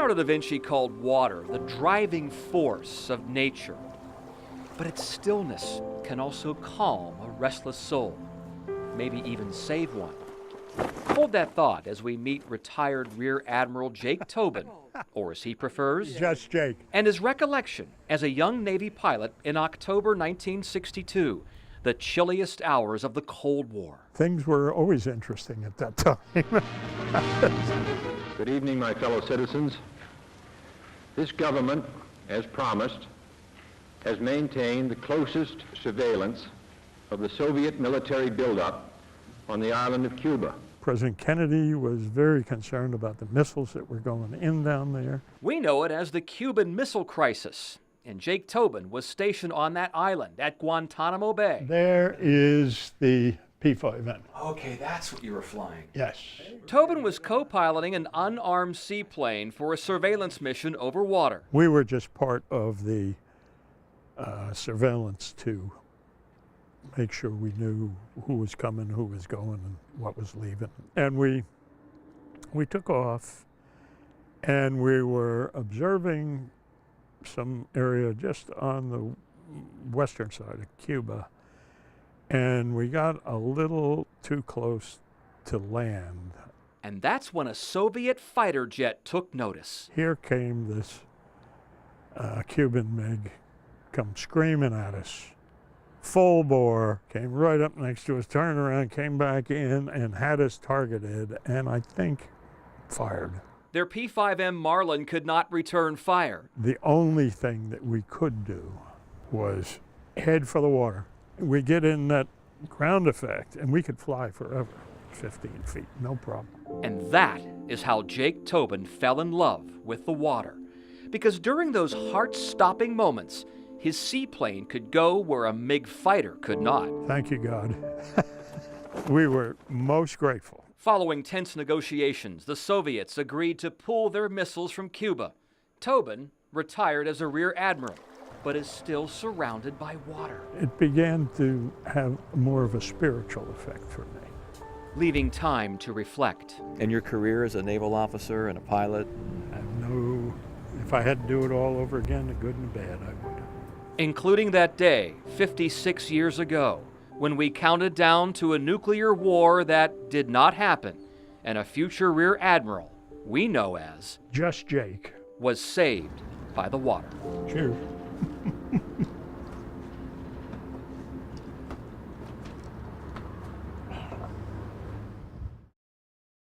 Leonardo da Vinci called water the driving force of nature. But its stillness can also calm a restless soul, maybe even save one. Hold that thought as we meet retired Rear Admiral Jake Tobin, or as he prefers, Just Jake. and his recollection as a young Navy pilot in October 1962, the chilliest hours of the Cold War. Things were always interesting at that time. Good evening, my fellow citizens. This government, as promised, has maintained the closest surveillance of the Soviet military buildup on the island of Cuba. President Kennedy was very concerned about the missiles that were going in down there. We know it as the Cuban Missile Crisis, and Jake Tobin was stationed on that island at Guantanamo Bay. There is the P-5N. Okay, that's what you were flying. Yes. Tobin was co-piloting an unarmed seaplane for a surveillance mission over water. We were just part of the surveillance to make sure we knew who was coming, who was going, and what was leaving. And we took off, and we were observing some area just on the western side of Cuba, and we got a little too close to land. And that's when a Soviet fighter jet took notice. Here came this Cuban MiG, come screaming at us. Full bore, came right up next to us, turned around, came back in, and had us targeted, and I think fired. Their P-5M Marlin could not return fire. The only thing that we could do was head for the water. We get in that ground effect, and we could fly forever, 15 feet, no problem. And that is how Jake Tobin fell in love with the water. Because during those heart-stopping moments, his seaplane could go where a MiG fighter could not. Thank you, God. We were most grateful. Following tense negotiations, the Soviets agreed to pull their missiles from Cuba. Tobin retired as a Rear Admiral, but is still surrounded by water. It began to have more of a spiritual effect for me. Leaving time to reflect. In your career as a naval officer and a pilot? I know if I had to do it all over again, the good and the bad, I would. Including that day, 56 years ago, when we counted down to a nuclear war that did not happen, and a future Rear Admiral we know as Just Jake. was saved by the water. Cheers.